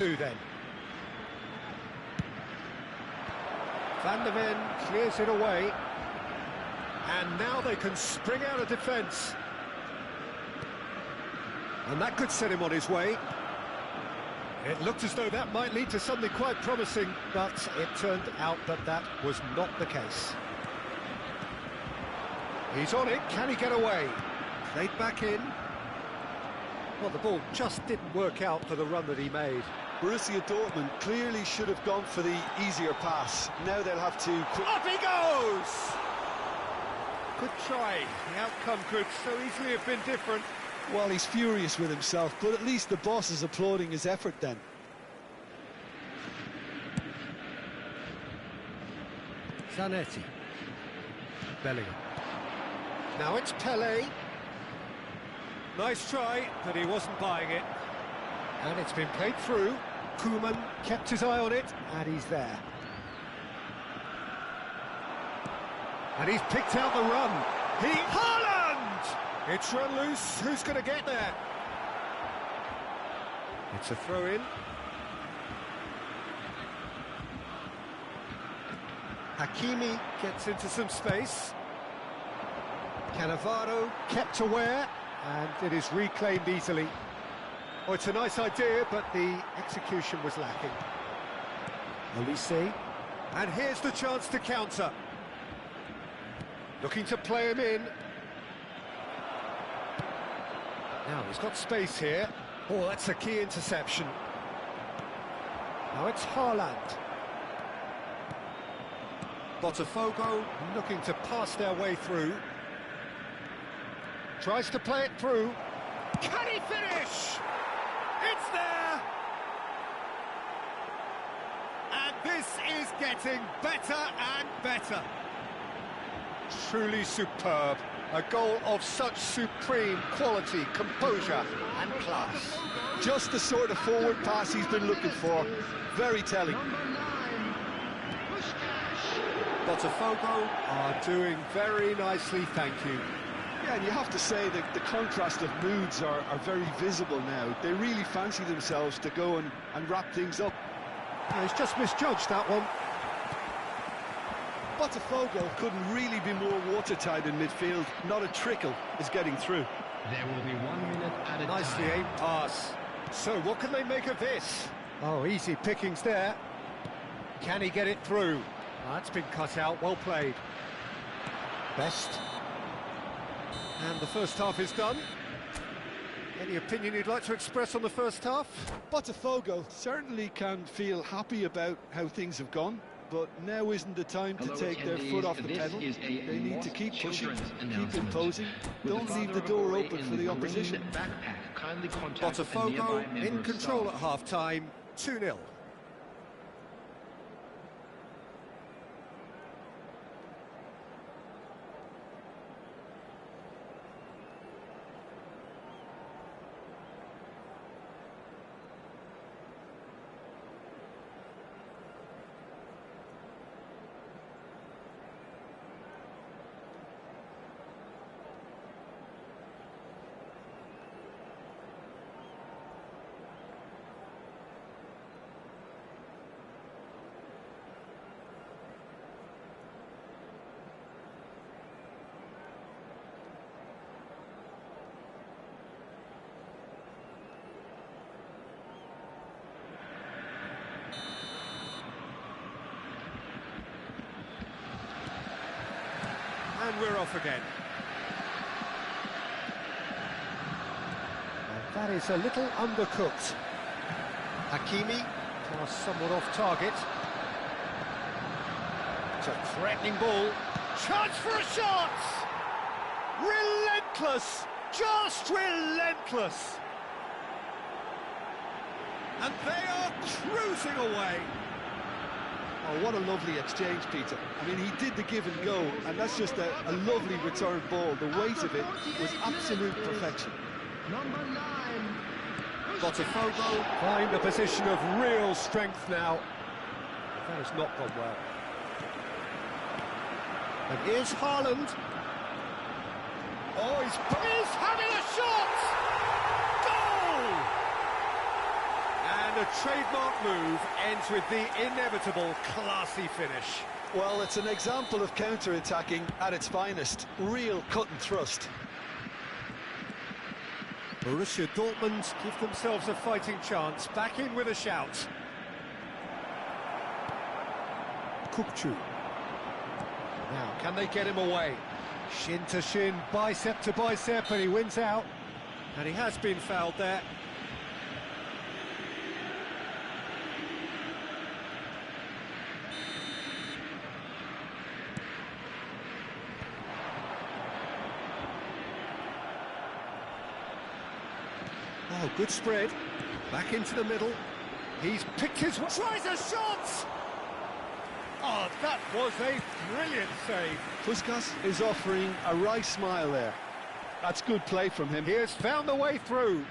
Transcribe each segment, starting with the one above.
Two then. Van der Ven clears it away. And now they can spring out of defence. And that could set him on his way. It looked as though that might lead to something quite promising, but it turned out that that was not the case. He's on it, can he get away? Played back in. Well, the ball just didn't work out for the run that he made. Borussia Dortmund clearly should have gone for the easier pass. Now they'll have to... Up he goes! Good try. The outcome could so easily have been different. Well, he's furious with himself, but at least the boss is applauding his effort then. Zanetti. Bellingham. Now it's Pelé. Nice try, but he wasn't buying it. And it's been played through. Koeman kept his eye on it, and he's there. And he's picked out the run. Haaland! It's run loose. Who's going to get there? It's a throw-in. Hakimi gets into some space. Cannavaro kept aware, and it is reclaimed easily. Oh, it's a nice idea, but the execution was lacking. Olise. And here's the chance to counter. Looking to play him in. Now, he's got space here. Oh, that's a key interception. Now it's Haaland. Botafogo looking to pass their way through. Tries to play it through. Can he finish? It's there! And this is getting better and better. Truly superb. A goal of such supreme quality, composure and class. Just the sort of forward pass he's been looking for. Very telling. Botafogo are doing very nicely, thank you. Yeah, and you have to say that the contrast of moods are very visible now. They really fancy themselves to go and wrap things up. He's just misjudged that one. Botafogo couldn't really be more watertight in midfield. Not a trickle is getting through. There will be 1 minute at a Nicely time. aimed pass. So what can they make of this? Oh, easy pickings there. Can he get it through? Oh, that's been cut out, well played. Best. And the first half is done. Any opinion you'd like to express on the first half? Botafogo certainly can feel happy about how things have gone, but now isn't the time to take their foot off the pedal. They need to keep pushing, keep imposing. Don't leave the door open for the opposition. Botafogo in control at half-time, 2-0. And we're off again. And that is a little undercooked. Hakimi, somewhat off target. It's a threatening ball. Chance for a shot! Relentless! Just relentless! And they are cruising away. Oh, what a lovely exchange, Peter. I mean, he did the give and go, and that's just a lovely return ball. The weight of it was absolute perfection. Number 9. Botafogo find a position of real strength now. That has not gone well. And here's Haaland. Oh, he's having a shot! Goal! And a trademark move ends with the inevitable classy finish. Well, it's an example of counter-attacking at its finest. Real cut and thrust. Borussia Dortmund give themselves a fighting chance. Back in with a shout. Kupchu. Now, can they get him away? Shin to shin, bicep to bicep, and he wins out. And he has been fouled there. Oh, good spread. Back into the middle. He's picked his... Tries a shot! Oh, that was a brilliant save. Puskas is offering a wry smile there. That's good play from him. He has found the way through.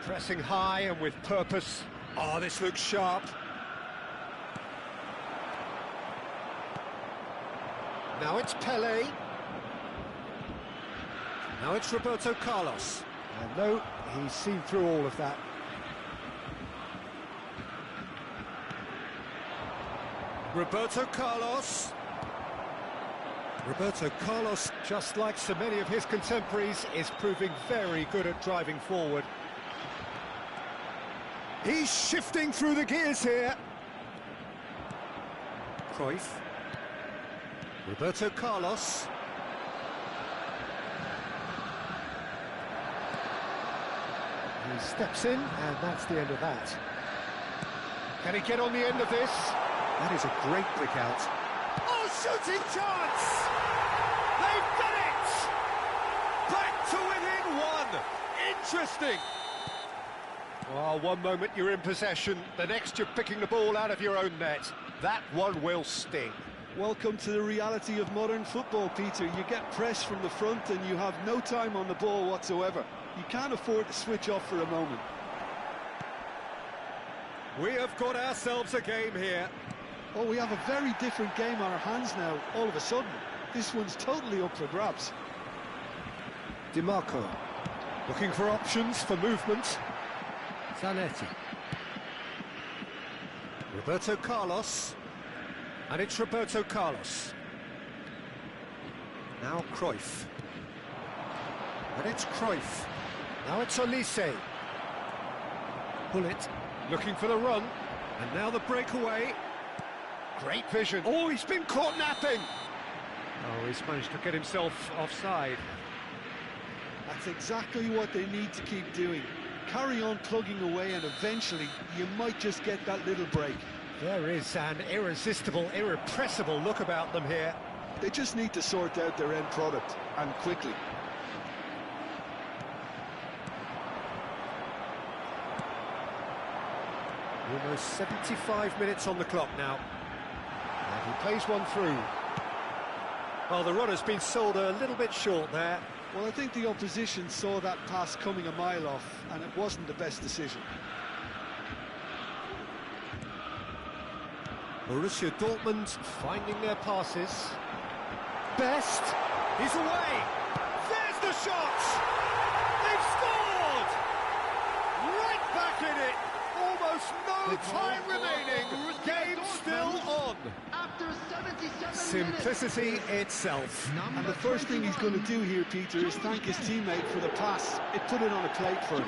Pressing high and with purpose. Oh, this looks sharp. Now it's Pele. Now it's Roberto Carlos. And no, he's seen through all of that. Roberto Carlos. Roberto Carlos, just like so many of his contemporaries, is proving very good at driving forward. He's shifting through the gears here. Cruyff. Roberto Carlos. He steps in, and that's the end of that. Can he get on the end of this? That is a great break out. Oh, shooting chance! They've done it! Back to within one! Interesting! Well, one moment you're in possession, the next you're picking the ball out of your own net. That one will sting. Welcome to the reality of modern football, Peter. You get pressed from the front and you have no time on the ball whatsoever. You can't afford to switch off for a moment. We have got ourselves a game here. Oh, we have a very different game on our hands now, all of a sudden. This one's totally up for grabs. DiMarco, looking for options for movement. Zanetti. Roberto Carlos. And it's Roberto Carlos. Now Cruyff. And it's Cruyff. Now it's Olise. Bullet, looking for the run. And now the breakaway. Great vision. Oh, he's been caught napping. Oh, he's managed to get himself offside. That's exactly what they need to keep doing. Carry on plugging away and eventually you might just get that little break. There is an irresistible, irrepressible look about them here. They just need to sort out their end product, and quickly. Almost 75 minutes on the clock now. And he plays one through. Well, the run has been sold a little bit short there. Well, I think the opposition saw that pass coming a mile off, and it wasn't the best decision. Borussia Dortmund finding their passes. Best. He's away. There's the shot. They've scored. Right back in it. Almost no time remaining. Game still on. Simplicity itself. And the first thing he's going to do here, Peter, is thank his teammate for the pass. It put it on a plate for him.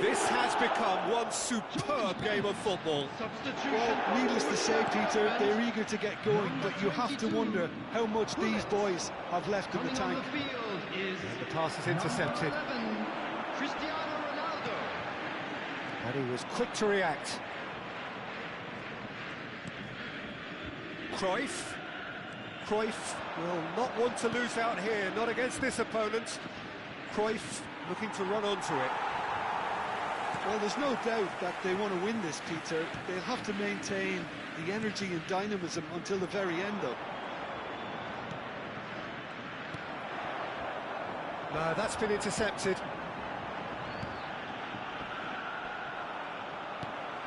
This has become one superb game of football. Well, needless to say, Peter, they're eager to get going, but you have to wonder how much these boys have left in the tank. And the pass is intercepted. And he was quick to react. Cruyff. Cruyff will not want to lose out here, not against this opponent. Cruyff looking to run onto it. Well, there's no doubt that they want to win this, Peter. They'll have to maintain the energy and dynamism until the very end, though. No, that's been intercepted.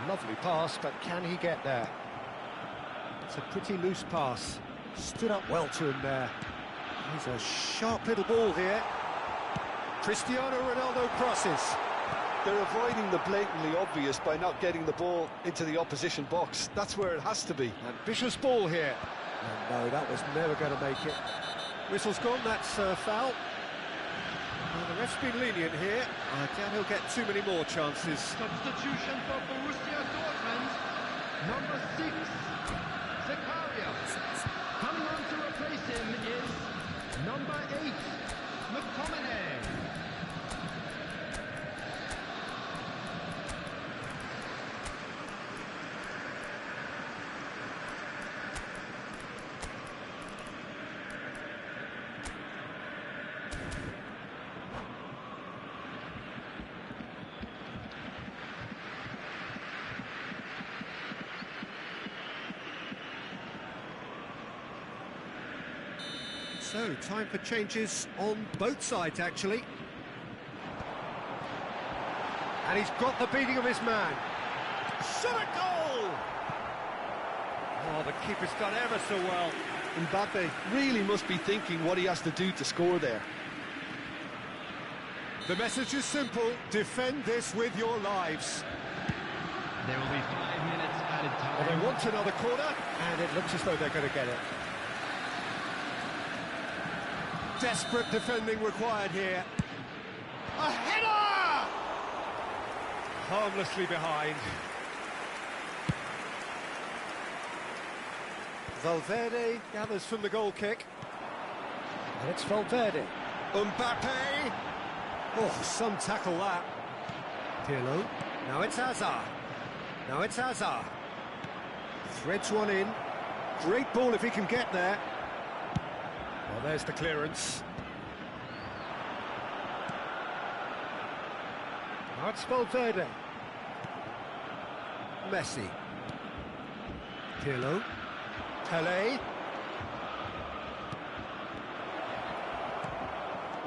Lovely pass, but can he get there? It's a pretty loose pass. Stood up well to him there. He's a sharp little ball here. Cristiano Ronaldo crosses. They're avoiding the blatantly obvious by not getting the ball into the opposition box. That's where it has to be. Ambitious ball here. And no, that was never going to make it. Whistle's gone, that's foul. Well, the ref's been lenient here. I doubt he'll get too many more chances. Substitution for Borussia Dortmund. Number 6, Zakaria. Coming on to replace him is number 8, McTominay. So, time for changes on both sides, actually. And he's got the beating of his man. Shot a goal! Oh, the keeper's done ever so well. Mbappe really must be thinking what he has to do to score there. The message is simple: defend this with your lives. There will be 5 minutes added time. Well, they want another corner, and it looks as though they're going to get it. Desperate defending required here. A header! Harmlessly behind. Valverde gathers from the goal kick. And it's Valverde. Mbappe! Oh, some tackle that. Pirlo. Now it's Hazard. Now it's Hazard. Threads one in. Great ball if he can get there. Well, there's the clearance. Now it's Valverde. Messi. Pirlo. Pelé.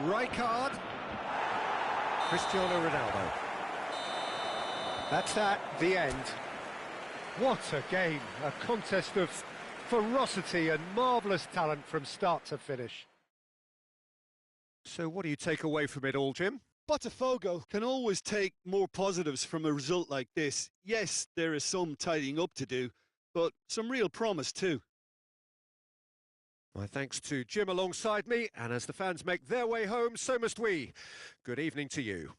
Rijkaard. Cristiano Ronaldo. That's that, the end. What a game, a contest of ferocity and marvellous talent from start to finish. So what do you take away from it all, Jim? Botafogo can always take more positives from a result like this. Yes, there is some tidying up to do, but some real promise too. My thanks to Jim alongside me, and as the fans make their way home, so must we. Good evening to you.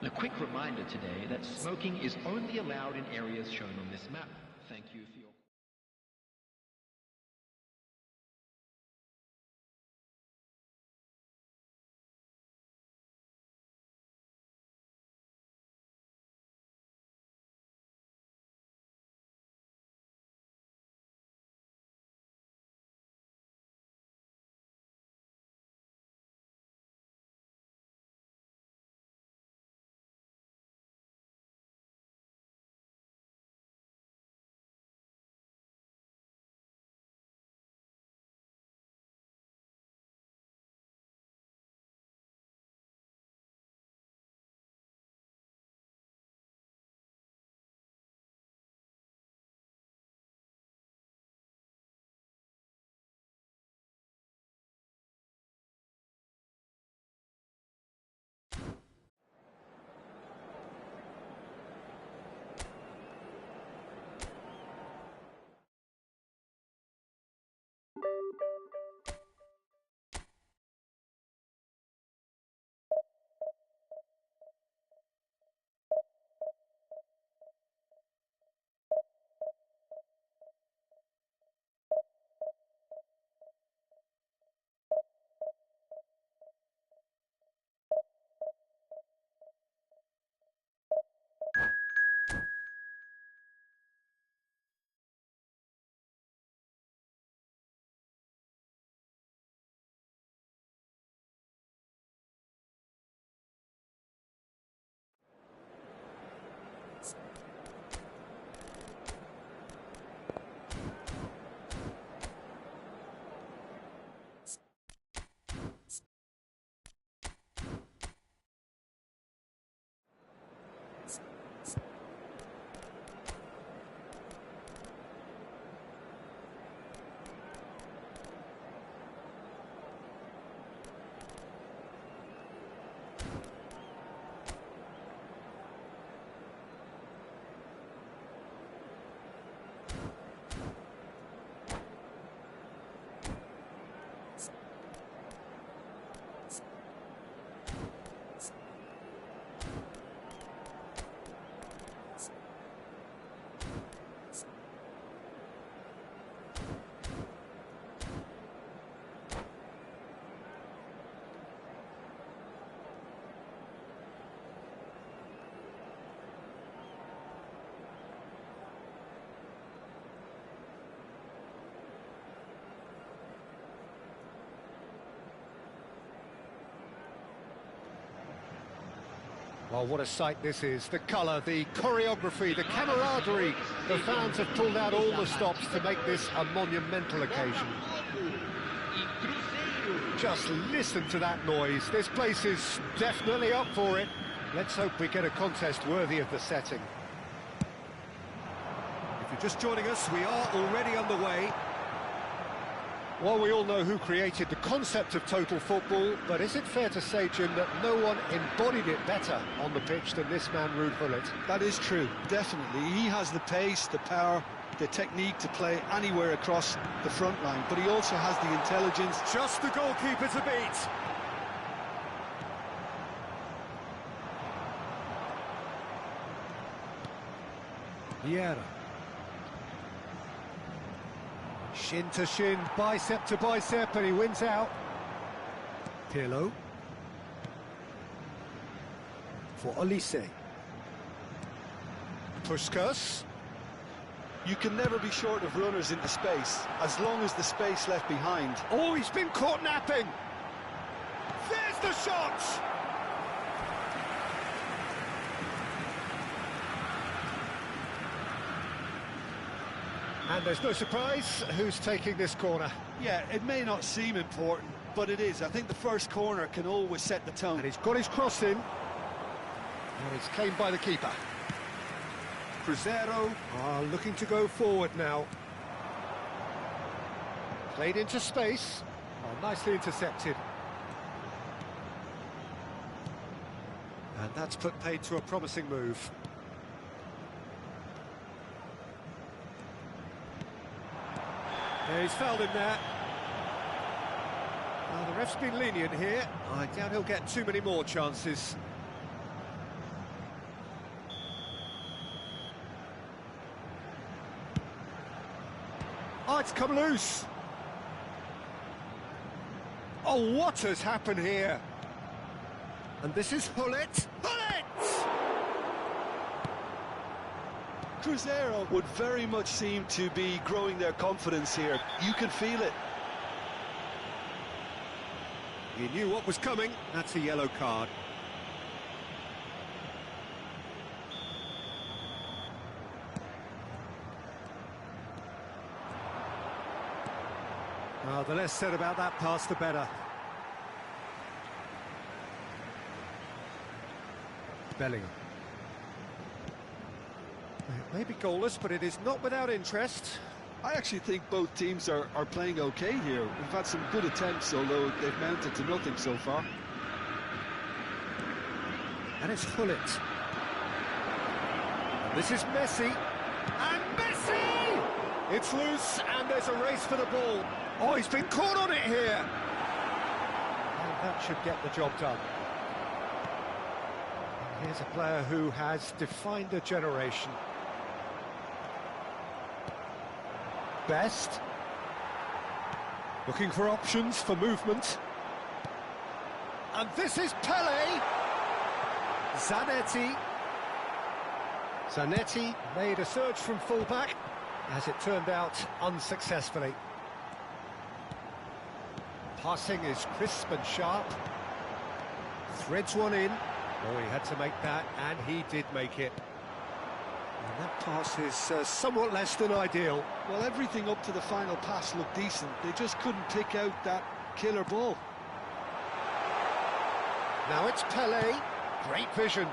A quick reminder today that smoking is only allowed in areas shown on this map. Thank you for your... Well, what a sight this is. The colour, the choreography, the camaraderie. The fans have pulled out all the stops to make this a monumental occasion. Just listen to that noise. This place is definitely up for it. Let's hope we get a contest worthy of the setting. If you're just joining us, we are already underway. Well, we all know who created the concept of total football, but is it fair to say, Jim, that no one embodied it better on the pitch than this man, Ruud Gullit? That is true, definitely. He has the pace, the power, the technique to play anywhere across the front line, but he also has the intelligence. Just the goalkeeper to beat. Vieira. Shin to shin, bicep to bicep, and he wins out. Pirlo. For Olise. Puskas. You can never be short of runners into space, as long as the space left behind. Oh, he's been caught napping. There's the shot! And there's no surprise who's taking this corner. Yeah, it may not seem important, but it is. I think the first corner can always set the tone. And he's got his cross in. And it's claimed by the keeper. Cruzeiro are looking to go forward now. Played into space. Oh, nicely intercepted. And that's put paid to a promising move. Yeah, he's fouled him there. Well, the ref's been lenient here. I doubt he'll get too many more chances. Oh, it's come loose. Oh, what has happened here? And this is Gullit. Gullit! Cruzeiro would very much seem to be growing their confidence here. You can feel it. He knew what was coming. That's a yellow card. Oh, the less said about that pass, the better. Bellingham. It may be goalless, but it is not without interest. I actually think both teams are playing okay here. We've had some good attempts, although they've mounted to nothing so far. And it's Gullit. And this is Messi. And Messi! It's loose, and there's a race for the ball. Oh, he's been caught on it here. And that should get the job done. And here's a player who has defined a generation. Best. Looking for options for movement. And this is Pele. Zanetti. Zanetti made a surge from fullback, as it turned out unsuccessfully. Passing is crisp and sharp. Threads one in. Oh, he had to make that, and he did make it. And that pass is somewhat less than ideal. Well, everything up to the final pass looked decent. They just couldn't pick out that killer ball. Now it's Pele. Great vision.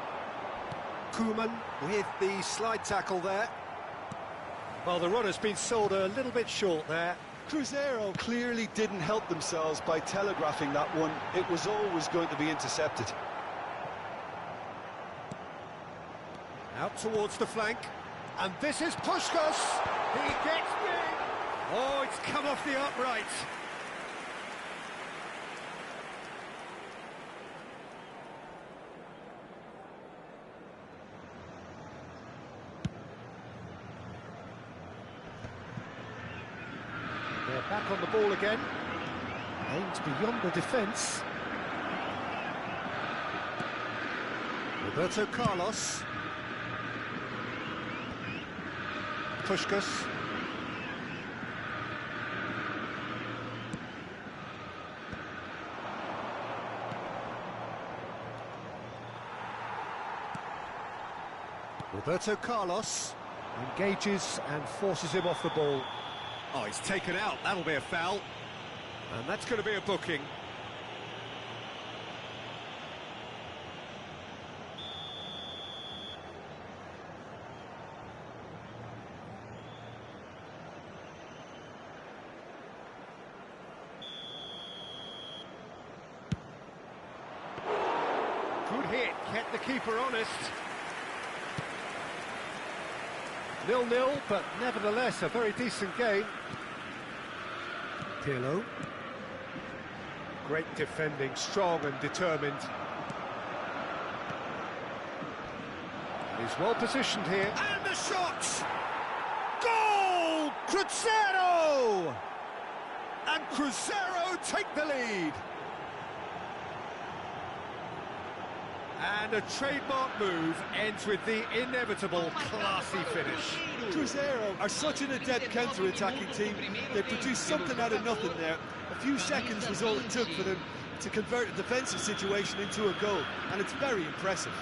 Koeman with the slide tackle there. Well, the runner's been sold a little bit short there. Cruzeiro clearly didn't help themselves by telegraphing that one. It was always going to be intercepted. Out towards the flank, and this is Puskas. He gets big. Oh, it's come off the upright. They're back on the ball again. Aimed beyond the defence. Roberto Carlos. Puskas. Roberto Carlos engages and forces him off the ball. Oh, he's taken out. That'll be a foul. And that's going to be a booking. Good hit, kept the keeper honest. 0-0, but nevertheless a very decent game. Pirlo. Great defending, strong and determined. He's well positioned here. And the shot! Goal! Cruzeiro! And Cruzeiro take the lead. And a trademark move ends with the inevitable classy finish. Cruzeiro are such an adept counter-attacking team. They produced something out of nothing there. A few seconds was all it took for them to convert a defensive situation into a goal, and it's very impressive.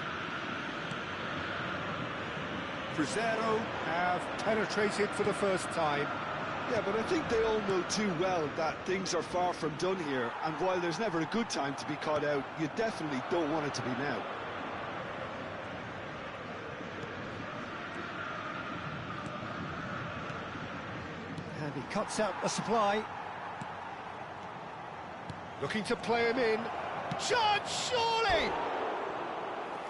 Cruzeiro have penetrated for the first time. Yeah, but I think they all know too well that things are far from done here, and while there's never a good time to be caught out, you definitely don't want it to be now. And he cuts out the supply. Looking to play him in. Shot, surely!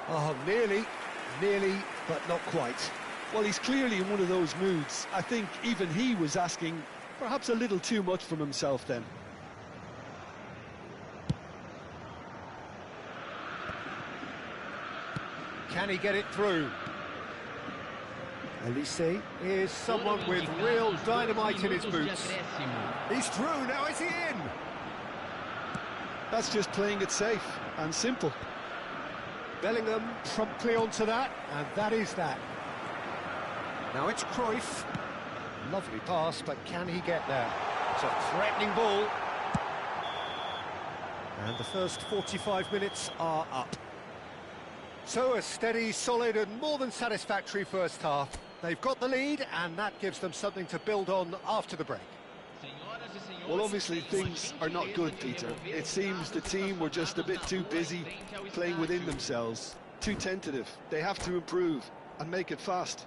Oh, nearly, but not quite. Well, he's clearly in one of those moods. I think even he was asking perhaps a little too much from himself then. Can he get it through? Elise is someone with real dynamite in his boots. He's through, now is he in? That's just playing it safe and simple. Bellingham promptly onto that, and that is that. Now it's Cruyff. Lovely pass, but can he get there? It's a threatening ball. And the first 45 minutes are up. So a steady, solid and more than satisfactory first half. They've got the lead, and that gives them something to build on after the break. Well, obviously things are not good, Peter. It seems the team were just a bit too busy playing within themselves. Too tentative. They have to improve and make it fast.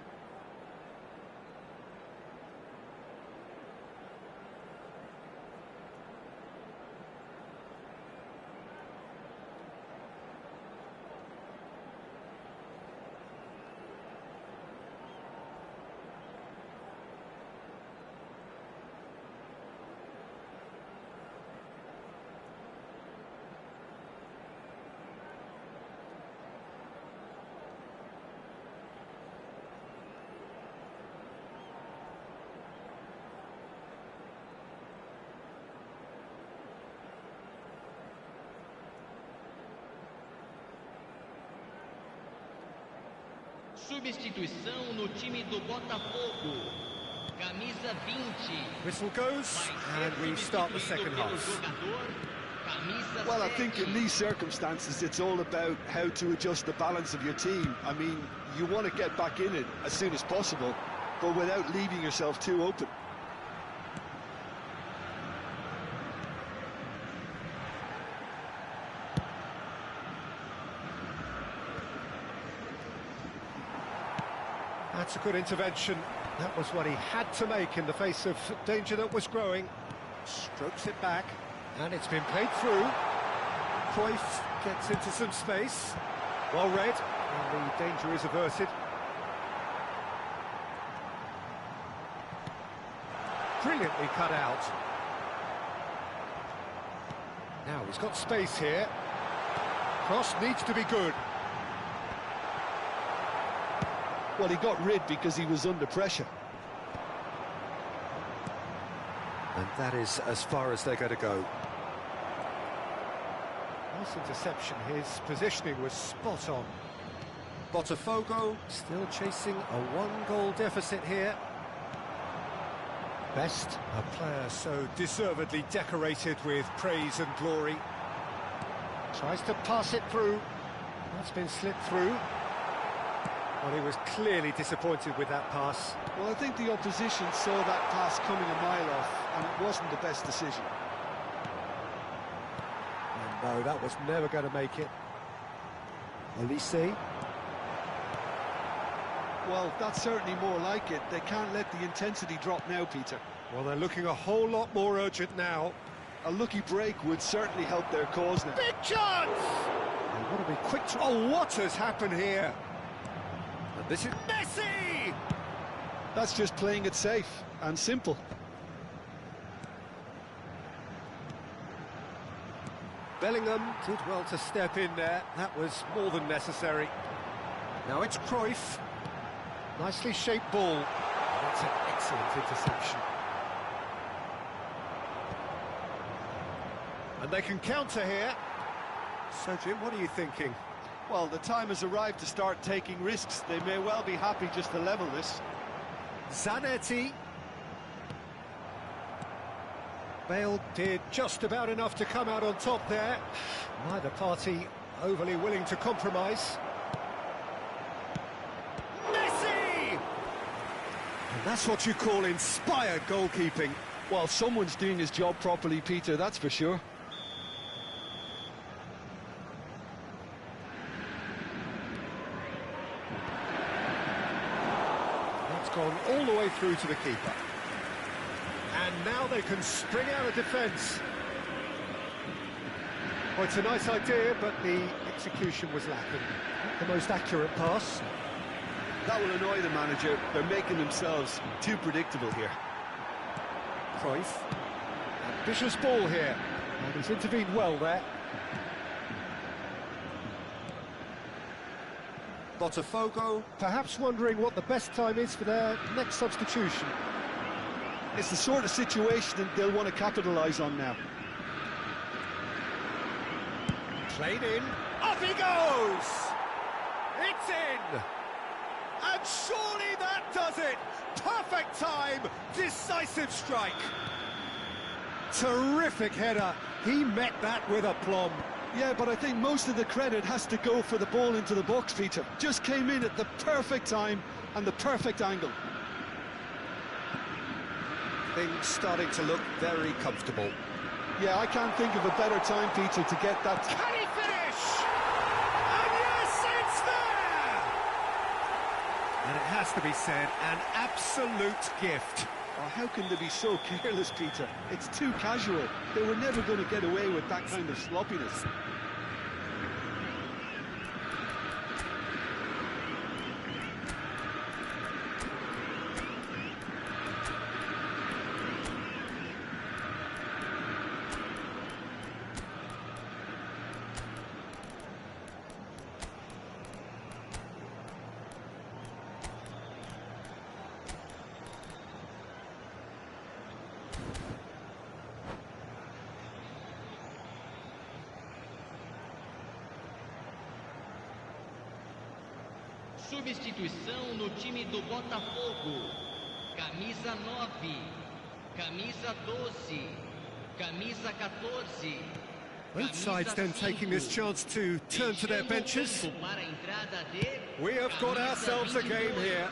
Substituição no time do Botafogo. Camisa 20. Whistle goes, and we start the second half. Well, I think in these circumstances, it's all about how to adjust the balance of your team. I mean, you want to get back in it as soon as possible, but without leaving yourself too open. That's a good intervention. That was what he had to make in the face of danger that was growing. Strokes it back, and it's been played through. Cruyff gets into some space. Well read, and the danger is averted. Brilliantly cut out. Now he's got space here. Cross needs to be good. Well, he got rid because he was under pressure. And that is as far as they're going to go. Nice interception. His positioning was spot on. Botafogo still chasing a one-goal deficit here. Best, a player so deservedly decorated with praise and glory. Tries to pass it through. That's been slipped through. Well, he was clearly disappointed with that pass. Well, I think the opposition saw that pass coming a mile off, and it wasn't the best decision. And no, that was never going to make it. Olise. Well, that's certainly more like it. They can't let the intensity drop now, Peter. Well, they're looking a whole lot more urgent now. A lucky break would certainly help their cause now. Big chance! They want to be quick to... Oh, what has happened here? And this is Messi! That's just playing it safe and simple. Bellingham did well to step in there. That was more than necessary. Now it's Cruyff. Nicely shaped ball. That's an excellent interception. And they can counter here. So, Jim, what are you thinking? Well, the time has arrived to start taking risks. They may well be happy just to level this. Zanetti. Bale did just about enough to come out on top there. Neither party overly willing to compromise. Messi! And that's what you call inspired goalkeeping. Well, someone's doing his job properly, Peter, that's for sure. That's gone all the way through to the keeper. And now they can spring out of defence. Well, it's a nice idea, but the execution was lacking. Not the most accurate pass. That will annoy the manager. They're making themselves too predictable here. Cruyff. Ambitious ball here. And he's intervened well there. Botafogo, perhaps wondering what the best time is for their next substitution. It's the sort of situation that they'll want to capitalise on now. Played in. Off he goes! It's in! And surely that does it! Perfect time! Decisive strike! Terrific header. He met that with aplomb. Yeah, but I think most of the credit has to go for the ball into the box, Peter. Just came in at the perfect time and the perfect angle. Things starting to look very comfortable. Yeah, I can't think of a better time, Peter, to get that... Can he finish? And yes, it's there! And it has to be said, an absolute gift. Oh, how can they be so careless, Peter? It's too casual. They were never going to get away with that kind of sloppiness. Substituição no time do Botafogo. Camisa 9, camisa 12, camisa 14. Both sides then taking this chance to turn to their benches. We have got ourselves a game here.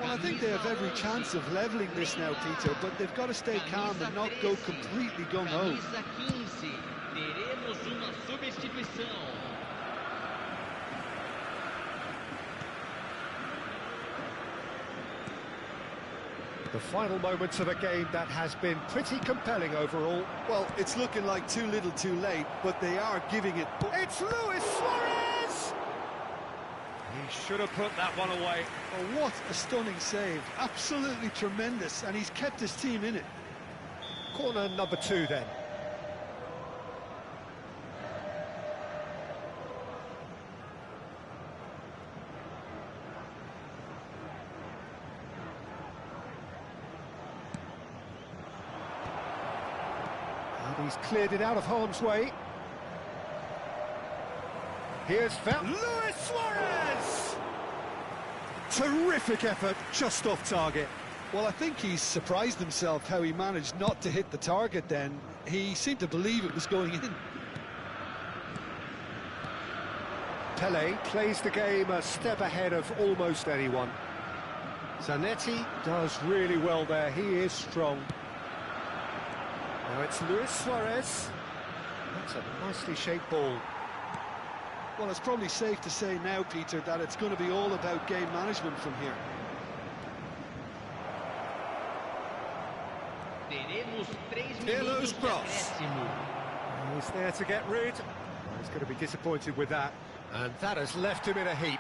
Well, I think they have every chance of levelling this now, Peter, but they've got to stay calm and not go completely gung-ho. Camisa 15, teremos uma substituição. The final moments of a game that has been pretty compelling overall. Well, it's looking like too little too late, but they are giving it... It's Luis Suarez! He should have put that one away. Oh, what a stunning save. Absolutely tremendous, and he's kept his team in it. Corner number 2 then. He's cleared it out of harm's way. Here's Luis Suarez! Terrific effort, just off target. Well, I think he's surprised himself how he managed not to hit the target then. He seemed to believe it was going in. Pele plays the game a step ahead of almost anyone. Zanetti does really well there, he is strong. Now it's Luis Suarez. That's a nicely shaped ball. Well, it's probably safe to say now, Peter, that it's going to be all about game management from here. Teremos 3 Pirlo's minutos de cross. acréscimo. He's there to get rid. Well, he's going to be disappointed with that. And that has left him in a heap.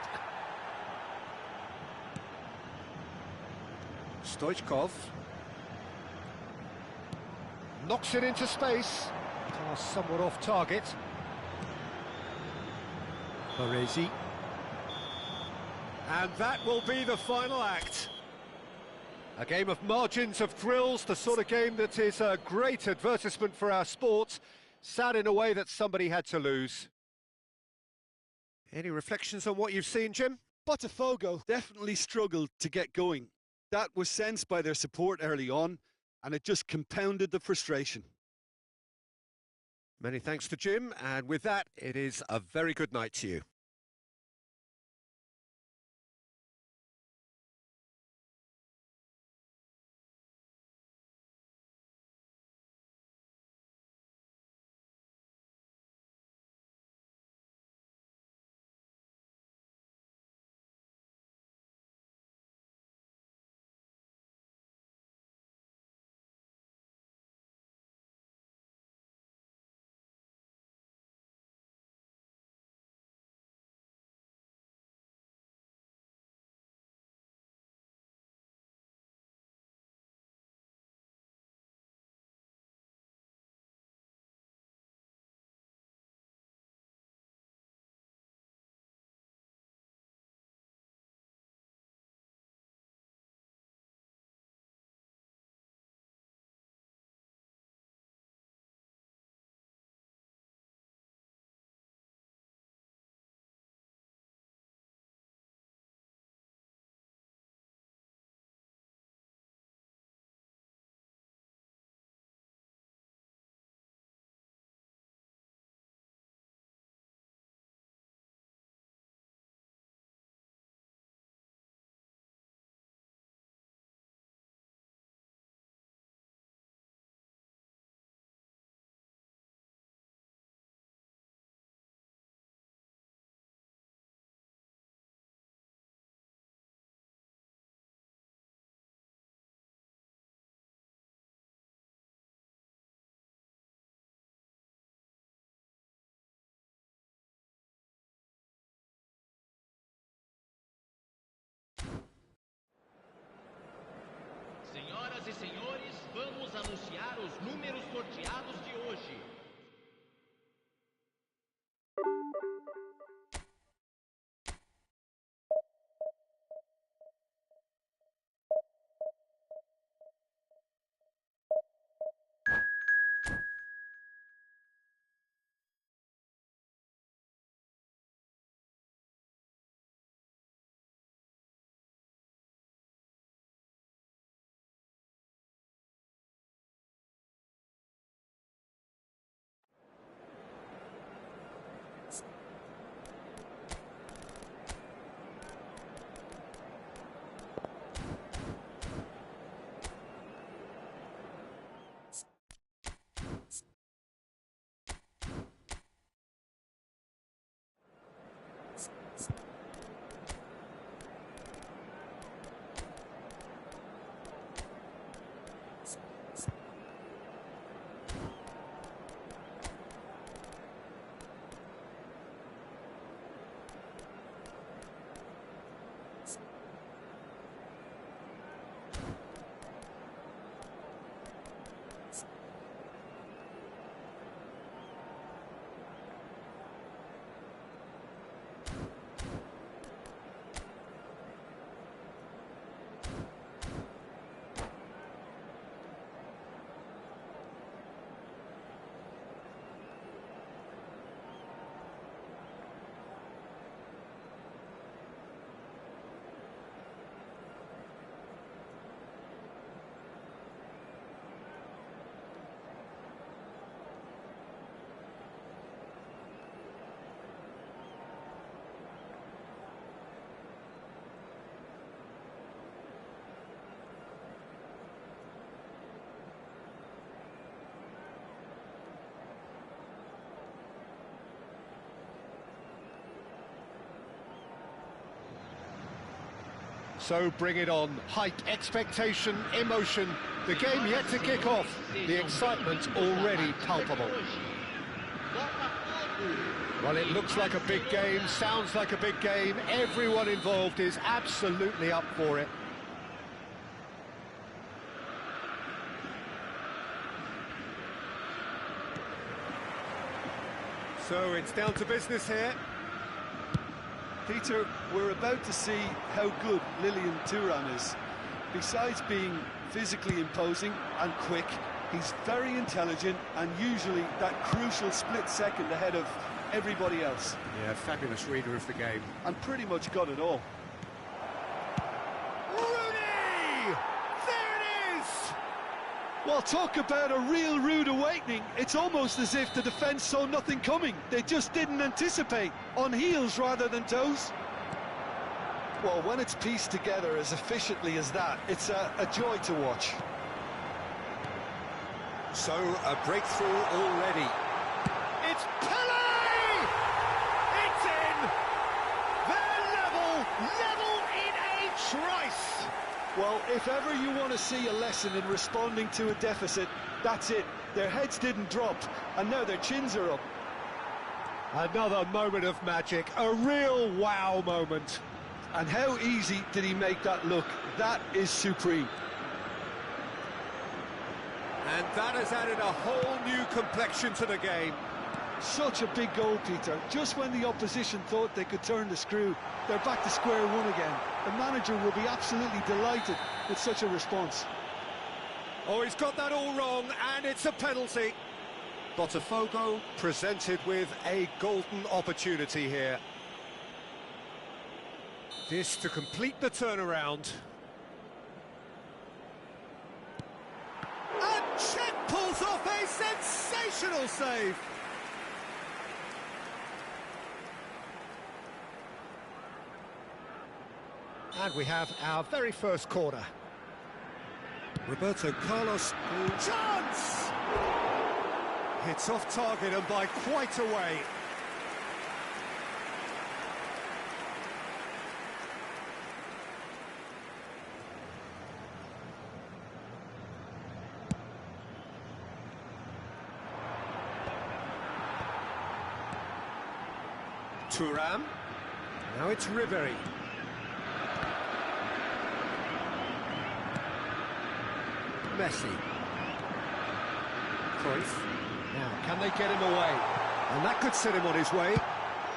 Stoichkov. Knocks it into space. Pass somewhat off target. Baresi. And that will be the final act. A game of margins of thrills, the sort of game that is a great advertisement for our sport. Sad in a way that somebody had to lose. Any reflections on what you've seen, Jim? Botafogo definitely struggled to get going. That was sensed by their support early on, and it just compounded the frustration. Many thanks to Jim, and with that, it is a very good night to you. So bring it on. Hype, expectation, emotion. The game yet to kick off. The excitement already palpable. Well, it looks like a big game, sounds like a big game. Everyone involved is absolutely up for it. So it's down to business here. Peter, we're about to see how good Lilian Thuram is. Besides being physically imposing and quick, he's very intelligent and usually that crucial split second ahead of everybody else. Yeah, fabulous reader of the game. And pretty much got it all. Rooney! There it is! Well, talk about a real rude awakening. It's almost as if the defence saw nothing coming. They just didn't anticipate. On heels rather than toes. Well, when it's pieced together as efficiently as that, it's a joy to watch. So, a breakthrough already. It's Pele! It's in! They're level in a trice! Well, if ever you want to see a lesson in responding to a deficit, that's it. Their heads didn't drop, and now their chins are up. Another moment of magic, a real wow moment. And how easy did he make that look? That is supreme. And that has added a whole new complexion to the game. Such a big goal, Peter. Just when the opposition thought they could turn the screw, they're back to square one again. The manager will be absolutely delighted with such a response. Oh, he's got that all wrong, and it's a penalty. Botafogo presented with a golden opportunity here. This to complete the turnaround. And Czech pulls off a sensational save. And we have our very first corner. Roberto Carlos. Chance! Hits off target and by quite a way. Thuram. Now it's Ribery. Messi. Cruyff. Now, can they get him away? And that could set him on his way.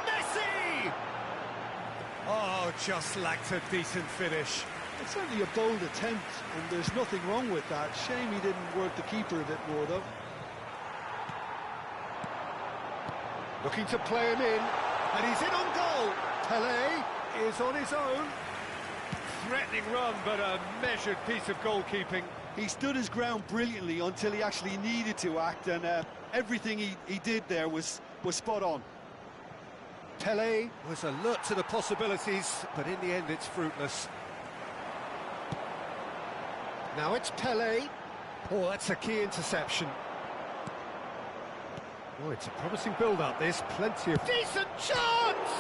Messi! Oh, just lacked a decent finish. It's certainly a bold attempt, and there's nothing wrong with that. Shame he didn't work the keeper a bit more, though. Looking to play him in, and he's in on goal. Pele is on his own. Threatening run, but a measured piece of goalkeeping. He stood his ground brilliantly until he actually needed to act, and everything he did there was spot on. Pele was alert to the possibilities, but in the end it's fruitless. Now it's Pele. Oh, that's a key interception. Oh, it's a promising build-up, this. Plenty of... Decent chance!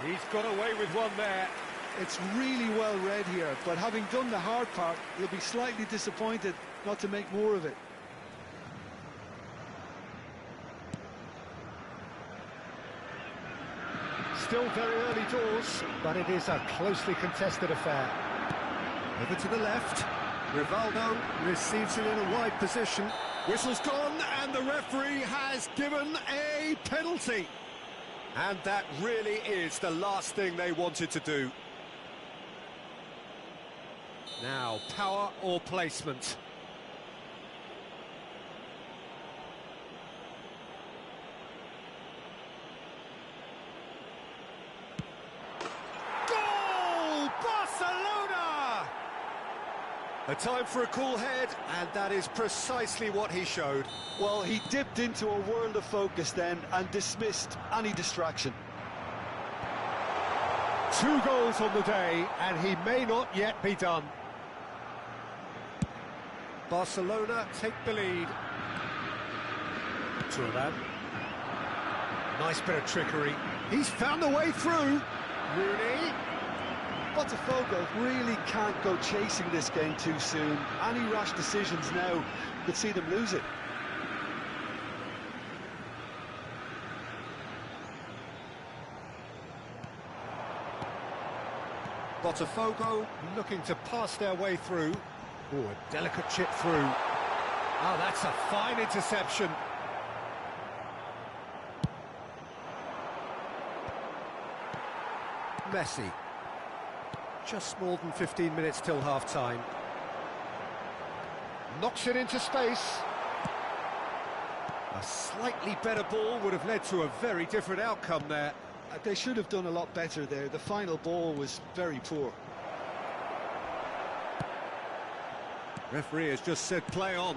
He's got away with one there. It's really well read here, but having done the hard part, he'll be slightly disappointed not to make more of it. Still very early doors, but it is a closely contested affair. Over to the left. Rivaldo receives it in a wide position. Whistle's gone, and the referee has given a penalty. And that really is the last thing they wanted to do. Now, power or placement? Goal! Barcelona! A time for a cool head, and that is precisely what he showed. Well, he dipped into a world of focus then and dismissed any distraction. 2 goals on the day, and he may not yet be done. Barcelona take the lead. Thuram. Nice bit of trickery. He's found the way through. Rooney. Botafogo really can't go chasing this game too soon. Any rash decisions now could see them lose it. Botafogo looking to pass their way through. Oh, a delicate chip through. Oh, that's a fine interception. Messi. Just more than 15 minutes till half-time. Knocks it into space. A slightly better ball would have led to a very different outcome there. They should have done a lot better there. The final ball was very poor. Referee has just said play on.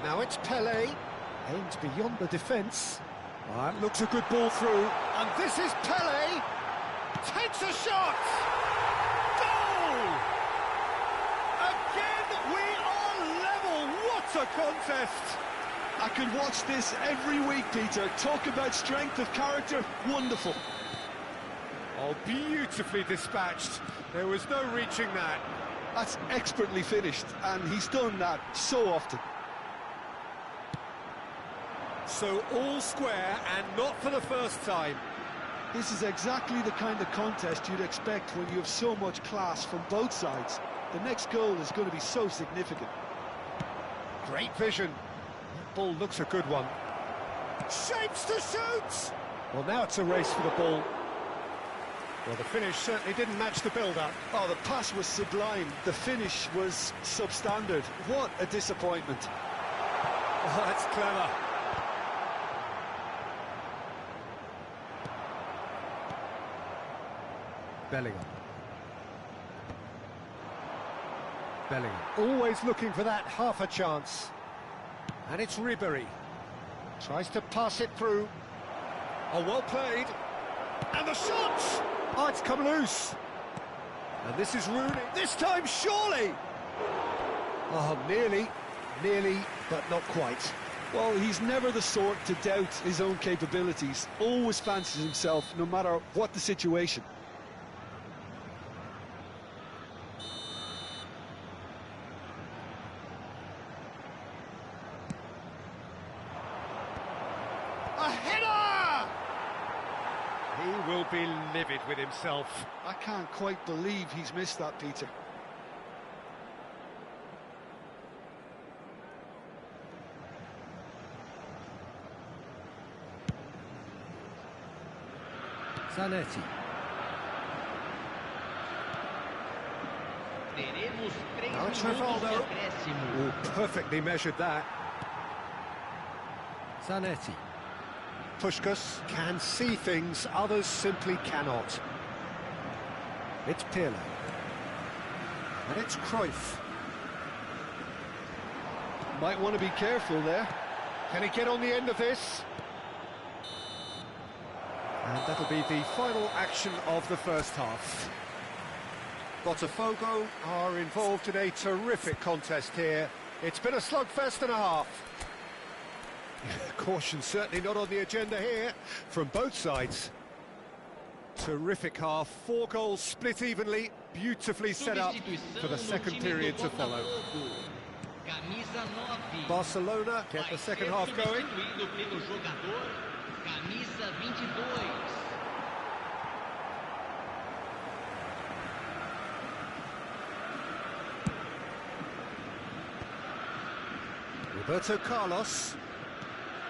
Now it's Pelé. Aimed beyond the defence. That looks a good ball through. And this is Pelé. Takes a shot! Goal! Again, we are level. What a contest! I could watch this every week, Peter. Talk about strength of character. Wonderful. Oh, beautifully dispatched. There was no reaching that. That's expertly finished, and he's done that so often. So all square, and not for the first time. This is exactly the kind of contest you'd expect when you have so much class from both sides. The next goal is going to be so significant. Great vision. That ball looks a good one. Shapes to shoot! Well, now it's a race for the ball. Well, the finish certainly didn't match the build-up. Oh, the pass was sublime. The finish was substandard. What a disappointment. Oh, that's clever. Bellingham. Bellingham. Always looking for that half a chance. And it's Ribery. Tries to pass it through. Oh, well played. And the shot! Oh, it's come loose. And this is Rooney. This time, surely! Oh, nearly, but not quite. Well, he's never the sort to doubt his own capabilities. Always fancies himself, no matter what the situation. A header! He will be livid with himself. I can't quite believe he's missed that, Peter. Zanetti. Teremos 3 Now it's minutos de Rivaldo. acréscimo. Oh, perfectly measured that. Zanetti. Puskás can see things others simply cannot. It's Pirlo. And it's Cruyff. Might want to be careful there. Can he get on the end of this? And that'll be the final action of the first half. Botafogo are involved in a terrific contest here. It's been a slugfest and a half. Caution certainly not on the agenda here from both sides. Terrific half, 4 goals split evenly, beautifully set up for the second period to follow. Camisa 9. Barcelona get the second half going. Substituído pelo jogador, camisa 22. Roberto Carlos.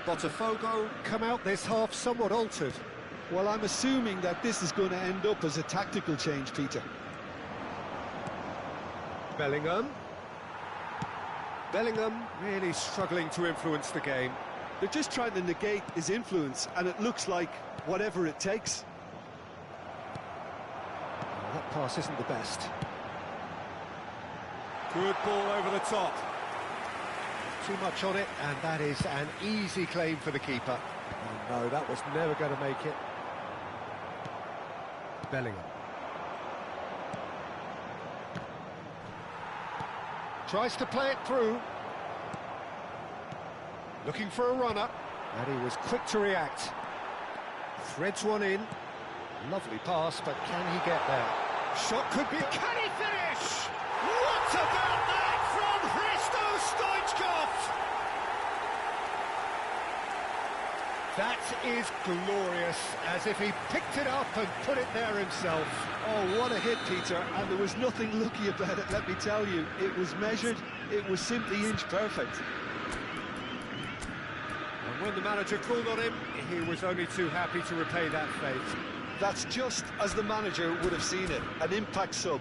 Botafogo come out this half somewhat altered. Well, I'm assuming that this is going to end up as a tactical change, Peter. Bellingham. Bellingham really struggling to influence the game. They're just trying to negate his influence, and it looks like whatever it takes. Well, that pass isn't the best. Good ball over the top. Too much on it, and that is an easy claim for the keeper. Oh no, that was never going to make it. Bellingham. Tries to play it through. Looking for a runner, and he was quick to react. Threads one in. Lovely pass, but can he get there? Shot could be... Can he finish? What about that from Hristo Stoichkov? That is glorious, as if he picked it up and put it there himself. Oh, what a hit, Peter, and there was nothing lucky about it, let me tell you. It was measured, it was simply inch perfect. And when the manager called on him, he was only too happy to repay that fate. That's just as the manager would have seen it, an impact sub.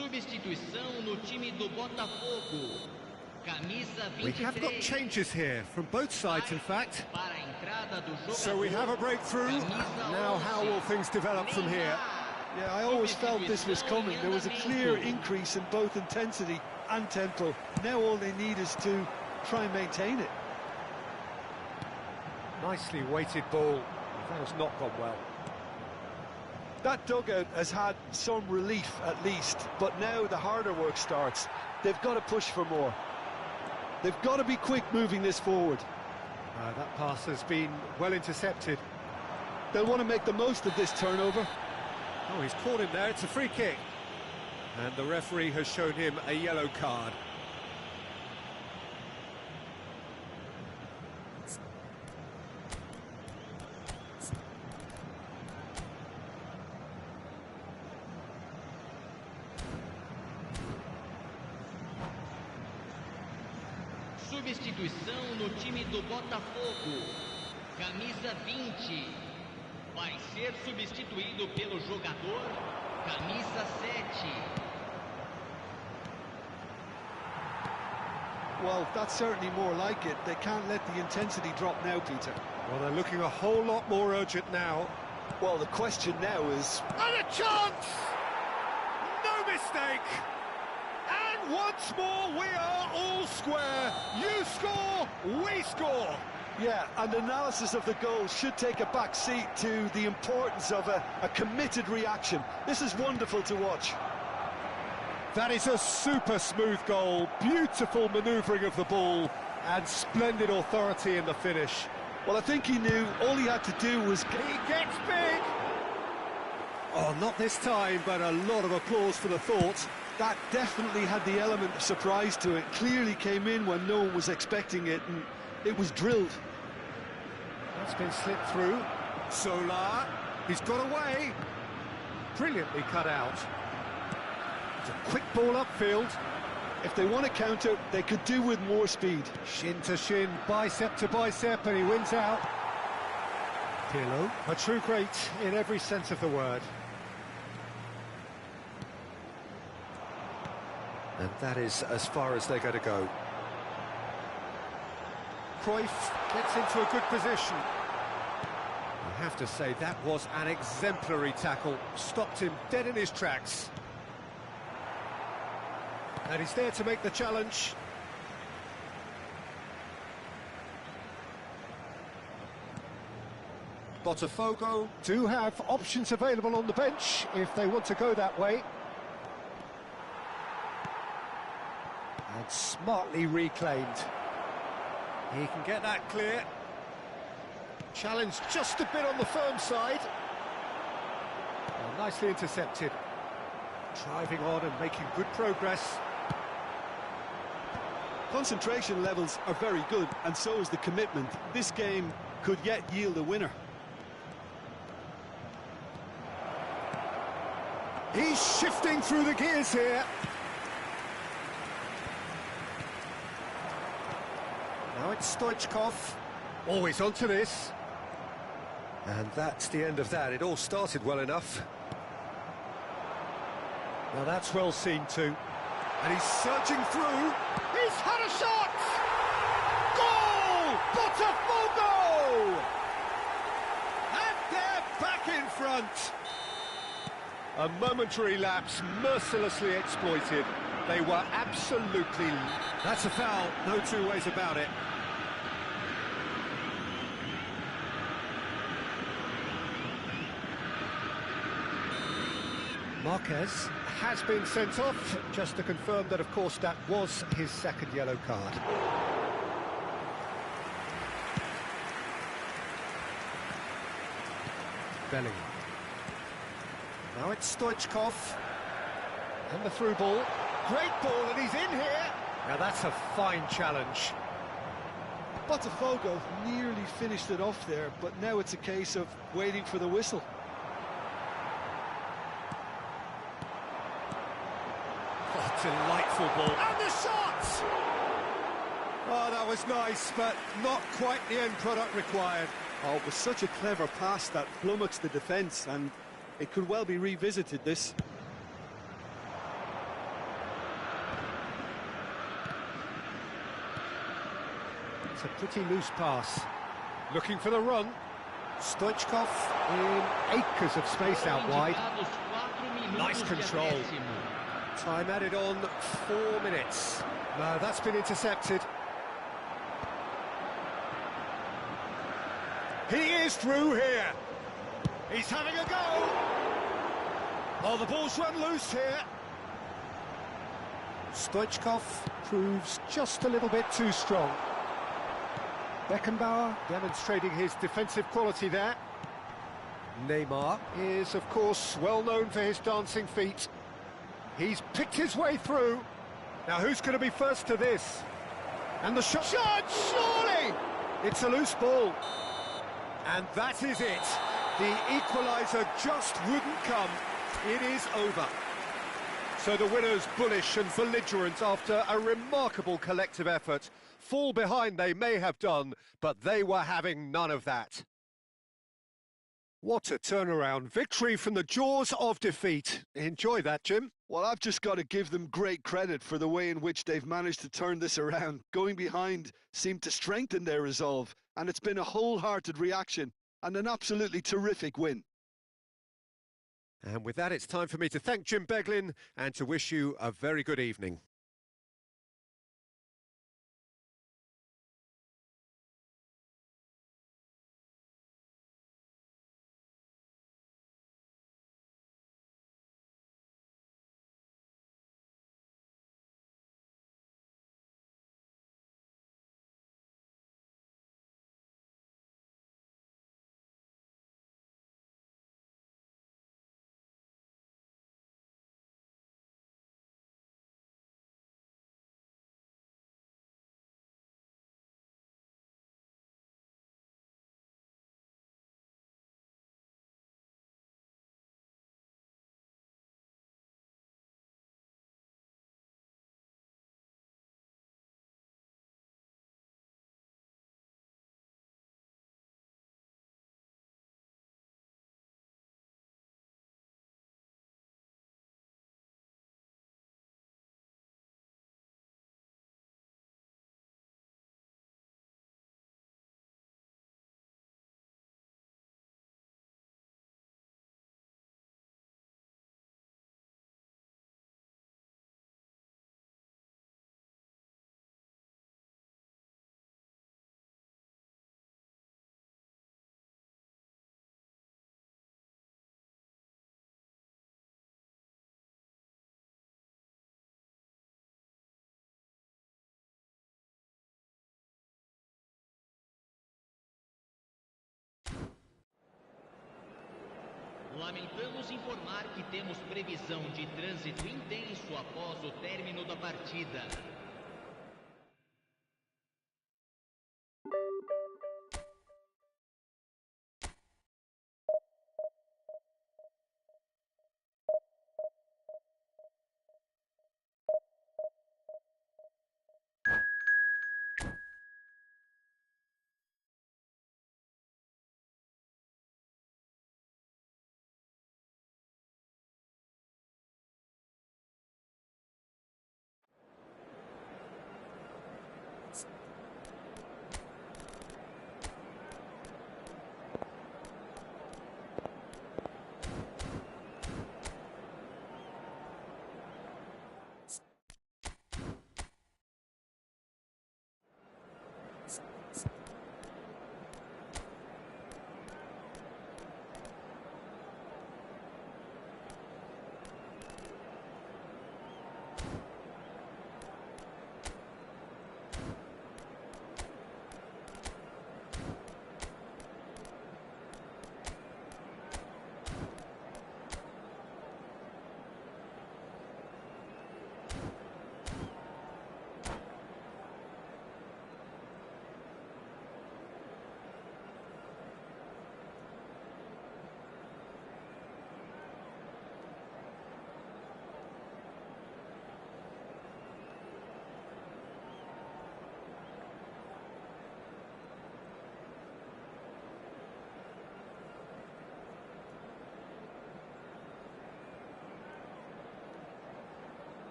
Substituição no time do Botafogo. Camisa 23. We have got changes here, from both sides in fact. Para a entrada do jogador. So we have a breakthrough. Now how will things develop from here? Yeah, I always felt this was coming. There was a clear increase in both intensity and tempo. Now all they need is to try and maintain it. Nicely weighted ball. That has not gone well. That dugout has had some relief at least, but now the harder work starts. They've got to push for more. They've got to be quick moving this forward. That pass has been well intercepted. They'll want to make the most of this turnover. Oh, he's caught him there, it's a free kick. And the referee has shown him a yellow card. Substituição no time do Botafogo. Camisa 20. Vai ser substituído pelo jogador camisa 7. Well, that's certainly more like it. They can't let the intensity drop now, Peter. Well, they're looking a whole lot more urgent now. Well, the question now is... And a chance! No mistake! And once more, we are all square. You score, we score. Yeah, and analysis of the goal should take a back seat to the importance of a committed reaction. This is wonderful to watch. That is a super smooth goal, beautiful manoeuvring of the ball, and splendid authority in the finish. Well, I think he knew all he had to do was... He gets big! Oh, not this time, but a lot of applause for the thought. That definitely had the element of surprise to it. Clearly came in when no one was expecting it, and it was drilled. That's been slipped through. Solar, he's got away. Brilliantly cut out. It's a quick ball upfield. If they want to counter, they could do with more speed. Shin to shin, bicep to bicep, and he wins out. Pirlo, a true great in every sense of the word. And that is as far as they're going to go. Cruyff gets into a good position. I have to say, that was an exemplary tackle. Stopped him dead in his tracks. And he's there to make the challenge. Botafogo do have options available on the bench if they want to go that way. And smartly reclaimed. He can get that clear. Challenge just a bit on the firm side. Well, nicely intercepted. Driving on and making good progress. Concentration levels are very good, and so is the commitment. This game could yet yield a winner. He's shifting through the gears here. Now it's Stoichkov. Always onto this. And that's the end of that. It all started well enough. Now that's well seen too. And he's surging through. He's had a shot! Goal! Botafogo! And they're back in front. A momentary lapse, mercilessly exploited. They were absolutely... That's a foul, no two ways about it. Marquez has been sent off, just to confirm that, of course, that was his second yellow card. Bellingham. Now it's Stoichkov. And the through ball. Great ball, and he's in here! Now that's a fine challenge. Botafogo nearly finished it off there, but now it's a case of waiting for the whistle. Oh, delightful ball. And the shot! Oh, that was nice, but not quite the end product required. Oh, it was such a clever pass that flummoxed the defence, and it could well be revisited, this. It's a pretty loose pass. Looking for the run. Stoichkov in acres of space out wide. Nice control. Time added on 4 minutes. No, that's been intercepted. He is through here. He's having a go. Oh, the ball's run loose here. Stoichkov proves just a little bit too strong. Beckenbauer demonstrating his defensive quality there. Neymar is, of course, well known for his dancing feet. He's picked his way through. Now, who's going to be first to this? And the shot, surely! It's a loose ball. And that is it. The equaliser just wouldn't come. It is over. So the winners, bullish and belligerent after a remarkable collective effort. Fall behind they may have done, but they were having none of that. What a turnaround. Victory from the jaws of defeat. Enjoy that, Jim. Well, I've just got to give them great credit for the way in which they've managed to turn this around. Going behind seemed to strengthen their resolve, and it's been a wholehearted reaction and an absolutely terrific win. And with that, it's time for me to thank Jim Beglin and to wish you a very good evening. Lamentamos informar que temos previsão de trânsito intenso após o término da partida.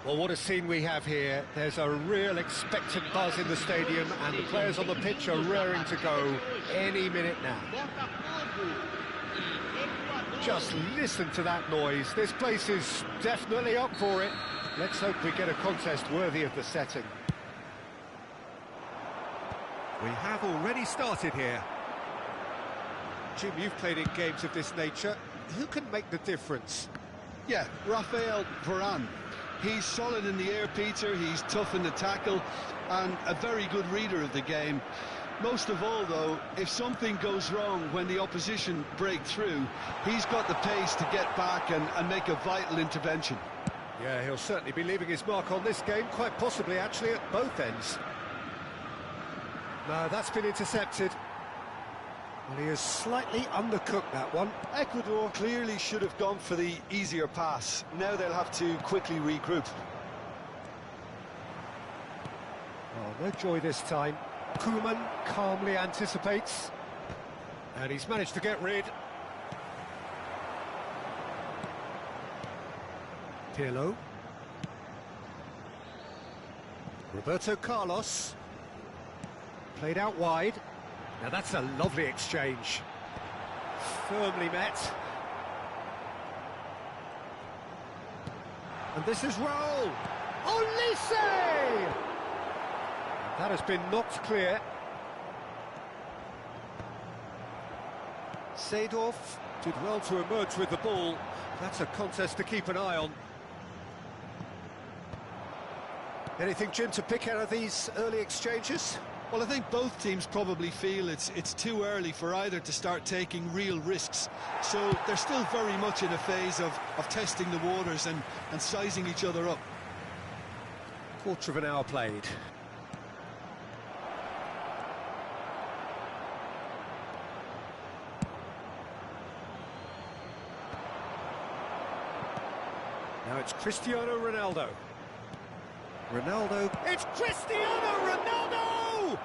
Well, what a scene we have here. There's a real expectant buzz in the stadium, and the players on the pitch are raring to go any minute now. Just listen to that noise. This place is definitely up for it. Let's hope we get a contest worthy of the setting. We have already started here. Jim, you've played in games of this nature. Who can make the difference? Yeah, Raphael Varane. He's solid in the air, Peter. He's tough in the tackle and a very good reader of the game. Most of all, though, if something goes wrong when the opposition break through, he's got the pace to get back and make a vital intervention. Yeah, he'll certainly be leaving his mark on this game, quite possibly actually at both ends. No, that's been intercepted. Well, he has slightly undercooked that one. Ecuador clearly should have gone for the easier pass. Now they'll have to quickly regroup. Oh, no joy this time. Koeman calmly anticipates. And he's managed to get rid. Pirlo. Roberto Carlos. Played out wide. Now that's a lovely exchange. Firmly met. And this is Raul. Olise! That has been knocked clear. Seedorf did well to emerge with the ball. That's a contest to keep an eye on. Anything, Jim, to pick out of these early exchanges? Well, I think both teams probably feel it's too early for either to start taking real risks. So they're still very much in a phase of testing the waters and sizing each other up. Quarter of an hour played. Now it's Cristiano Ronaldo. Ronaldo. It's Cristiano Ronaldo!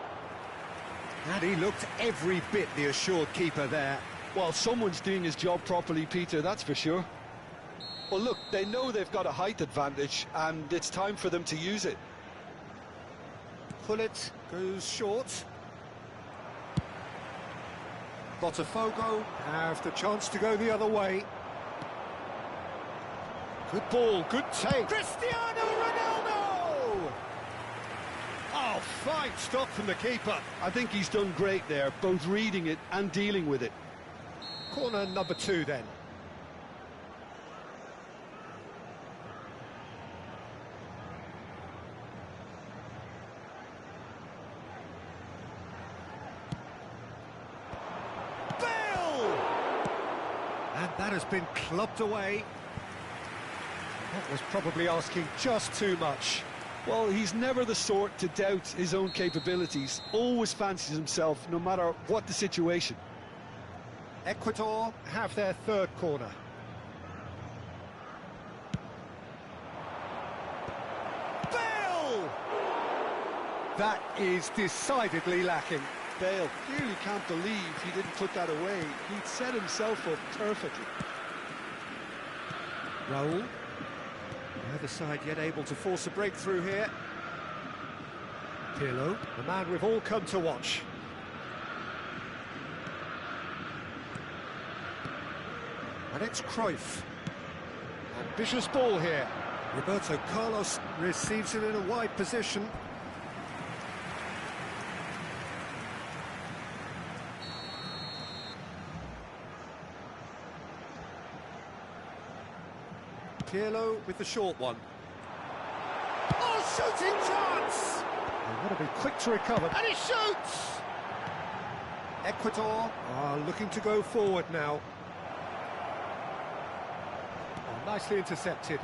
And he looked every bit the assured keeper there. Well, someone's doing his job properly, Peter, that's for sure. Well, look, they know they've got a height advantage, and it's time for them to use it. Pullet goes short. Botafogo have the chance to go the other way. Good ball, good take. Cristiano Ronaldo! Oh, fine stop from the keeper. I think he's done great there, both reading it and dealing with it. Corner number 2 then. Bale! And that has been clubbed away. That was probably asking just too much. Well, he's never the sort to doubt his own capabilities. Always fancies himself, no matter what the situation. Ecuador have their third corner. Bale! That is decidedly lacking. Bale clearly can't believe he didn't put that away. He'd set himself up perfectly. Raul. Neither side yet able to force a breakthrough here. Pirlo, the man we've all come to watch. And it's Cruyff. Ambitious ball here. Roberto Carlos receives it in a wide position. Pirlo with the short one. Oh, shooting chance! They've got to be quick to recover. And he shoots! Ecuador are looking to go forward now. Oh, nicely intercepted.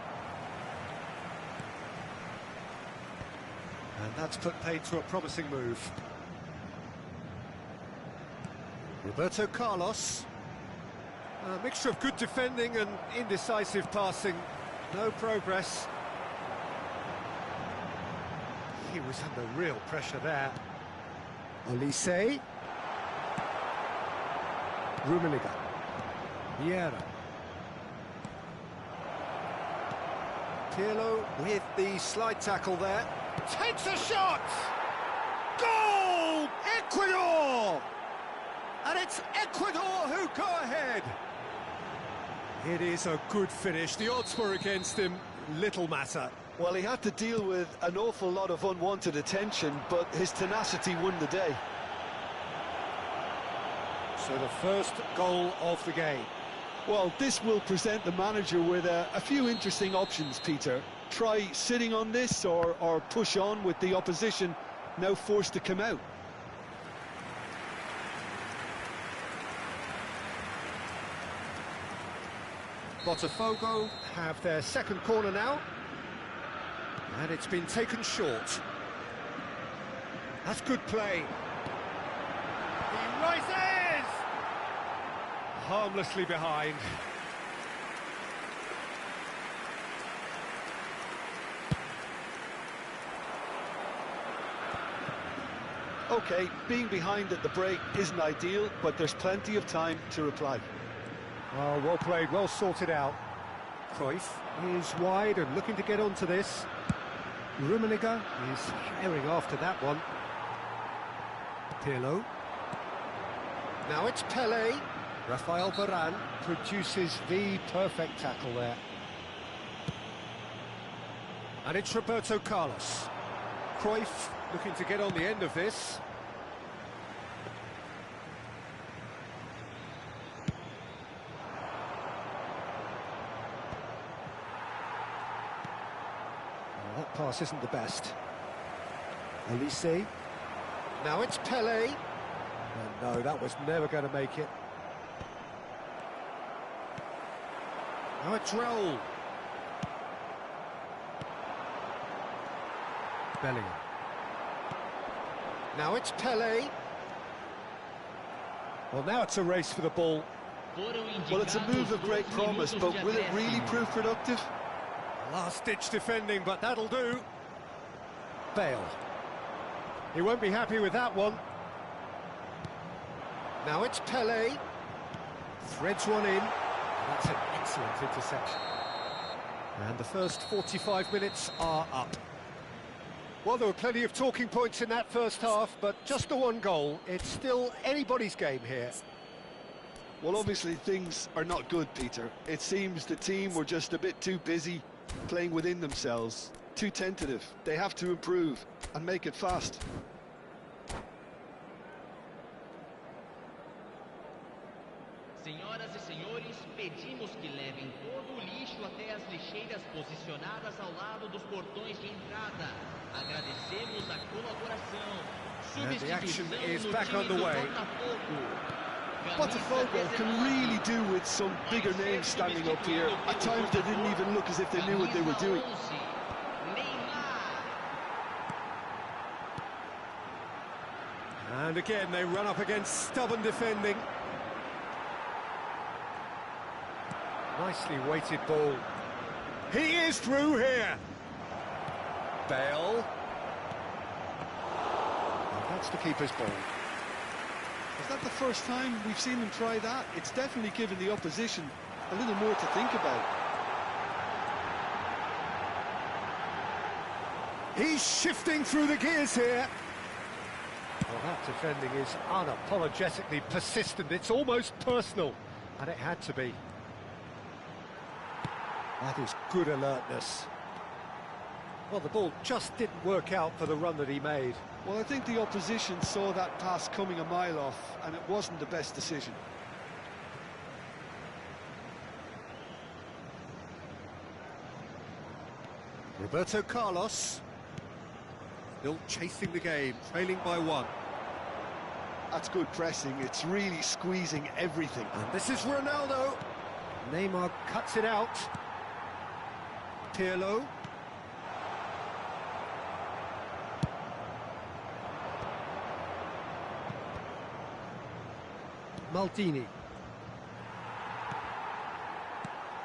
And that's put paid to a promising move. Roberto Carlos. A mixture of good defending and indecisive passing. No progress. He was under real pressure there. Olise. Rummenigge. Vieira. Pirlo with the slide tackle there. Takes a shot! Goal! Ecuador! And it's Ecuador who go ahead. It is a good finish. The odds were against him. Little matter. Well, he had to deal with an awful lot of unwanted attention, but his tenacity won the day. So the first goal of the game. Well, this will present the manager with a few interesting options, Peter. Try sitting on this or push on with the opposition now forced to come out. Botafogo have their second corner now. And it's been taken short. That's good play. He rises! Harmlessly behind. OK, being behind at the break isn't ideal, but there's plenty of time to reply. Oh, well played, well sorted out. Cruyff is wide and looking to get onto this. Rummenigge is herring after that one. Pirlo. Now it's Pelé. Rafael Varane produces the perfect tackle there. And it's Roberto Carlos. Cruyff looking to get on the end of this. That pass isn't the best. Elise. Now it's Pelé. And no, that was never going to make it. Now it's Raul. Bellingham. Now it's Pelé. Well, now it's a race for the ball. Well, it's a move of great promise, but will it really prove productive? Last-ditch defending, but that'll do. Bale. He won't be happy with that one. Now it's Pelé. Threads one in. That's an excellent interception. And the first 45 minutes are up. Well, there were plenty of talking points in that first half, but just the one goal. It's still anybody's game here. Well, obviously things are not good, Peter. It seems the team were just a bit too busy playing within themselves, too tentative. They have to improve and make it fast. Senhoras e senhores, pedimos que levem todo o lixo até as lixeiras posicionadas ao lado dos portões de entrada. Agradecemos a colaboração. And the action is back underway. Botafogo can really do with some bigger names standing up here. At times they didn't even look as if they knew what they were doing. And again, they run up against stubborn defending. Nicely weighted ball. He is through here. Bale. And that's the keeper's ball. Is that the first time we've seen them try that? It's definitely given the opposition a little more to think about. He's shifting through the gears here. Well, that defending is unapologetically persistent. It's almost personal, and it had to be. That is good alertness. Well, the ball just didn't work out for the run that he made. Well, I think the opposition saw that pass coming a mile off, and it wasn't the best decision. Roberto Carlos. Still chasing the game, trailing by one. That's good pressing. It's really squeezing everything. And this is Ronaldo. Neymar cuts it out. Pirlo. Maldini.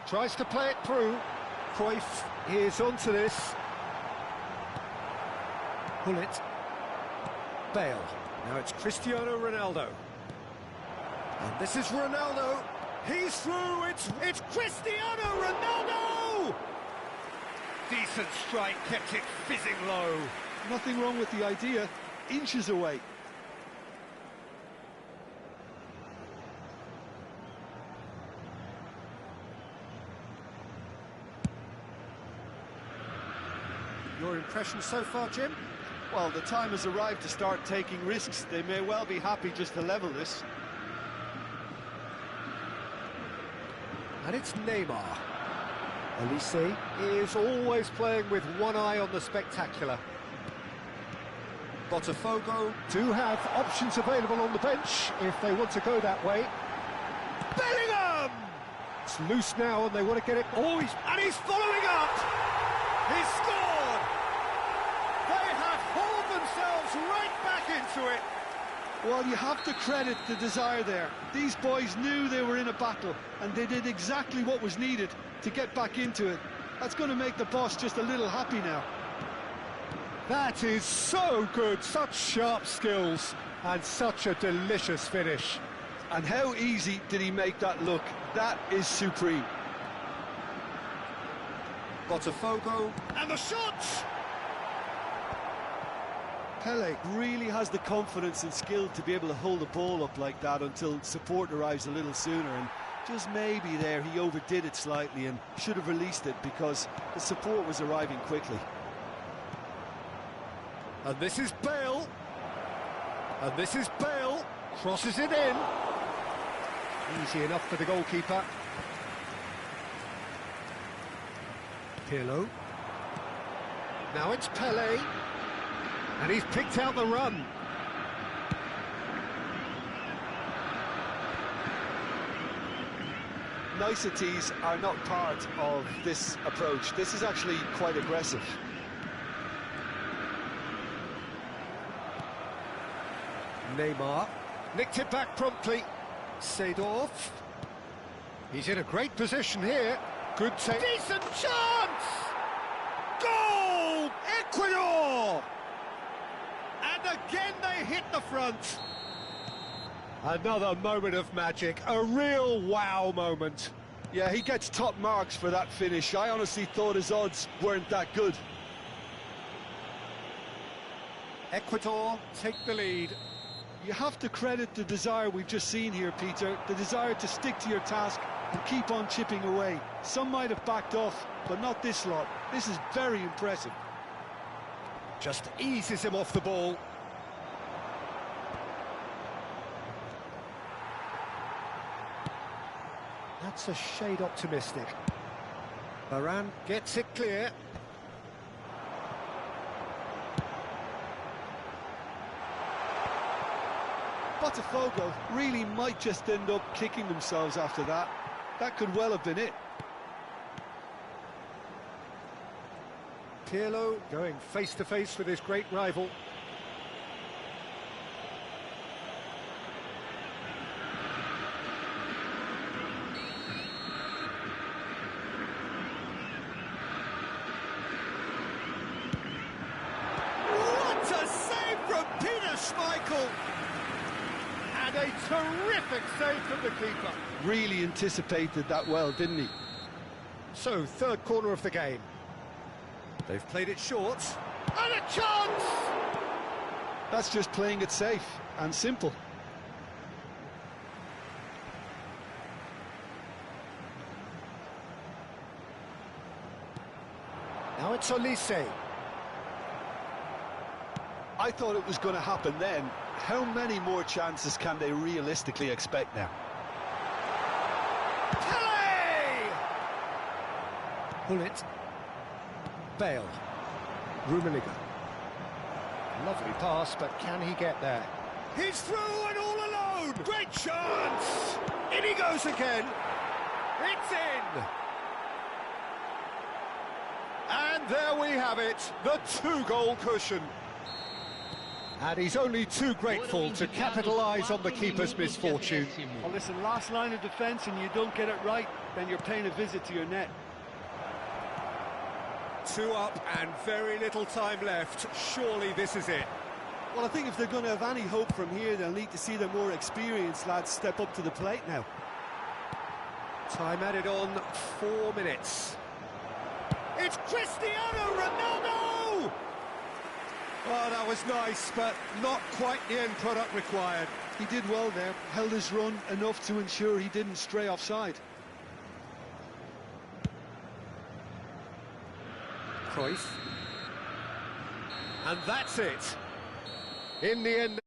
Tries to play it through. Cruyff is onto this. Bullet. Bale. Now it's Cristiano Ronaldo. And this is Ronaldo. He's through. It's Cristiano Ronaldo! Decent strike, kept it fizzing low. Nothing wrong with the idea. Inches away. Your impression so far, Jim? Well, the time has arrived to start taking risks. They may well be happy just to level this. And it's Neymar. Elise is always playing with one eye on the spectacular. Botafogo do have options available on the bench if they want to go that way. Bellingham! It's loose now and they want to get it. Oh, he's following up! He's scored! They have hauled themselves right back into it. Well, you have to credit the desire there. These boys knew they were in a battle, and they did exactly what was needed to get back into it. That's going to make the boss just a little happy now. That is so good, such sharp skills, and such a delicious finish. And how easy did he make that look? That is supreme. Botafogo, and the shot! Pele really has the confidence and skill to be able to hold the ball up like that until support arrives a little sooner, and just maybe there he overdid it slightly and should have released it because the support was arriving quickly. And this is Bale. And this is Bale. Crosses it in. Easy enough for the goalkeeper. Pirlo. Now it's Pele. And he's picked out the run. Niceties are not part of this approach. This is actually quite aggressive. Neymar nicked it back promptly. Seedorf. He's in a great position here. Good take. Decent chance! Goal! Ecuador! And again they hit the front. Another moment of magic, a real wow moment. Yeah, he gets top marks for that finish. I honestly thought his odds weren't that good. Ecuador take the lead. You have to credit the desire we've just seen here, Peter. The desire to stick to your task and keep on chipping away. Some might have backed off, but not this lot. This is very impressive. Just eases him off the ball. That's a shade optimistic. Varane gets it clear. Botafogo really might just end up kicking themselves after that. That could well have been it. Pirlo going face-to-face with his great rival. What a save from Peter Schmeichel! And a terrific save from the keeper. Really anticipated that well, didn't he? So, third corner of the game. They've played it short. And a chance! That's just playing it safe and simple. Now it's Elise. I thought it was going to happen then. How many more chances can they realistically expect now? Pele! Bullet. Bale. Rummenigge. Lovely pass, but can he get there? He's through and all alone! Great chance! In he goes again! It's in! And there we have it, the two-goal cushion. And he's only too grateful to capitalise on the keeper's misfortune. Well, listen, last line of defence and you don't get it right, then you're paying a visit to your net. 2 up and very little time left. Surely this is it. Well, I think if they're going to have any hope from here, they'll need to see the more experienced lads step up to the plate now. Time added on, 4 minutes. It's Cristiano Ronaldo! Oh, that was nice, but not quite the end product required. He did well there, held his run enough to ensure he didn't stray offside. Cruyff. And that's it. In the end...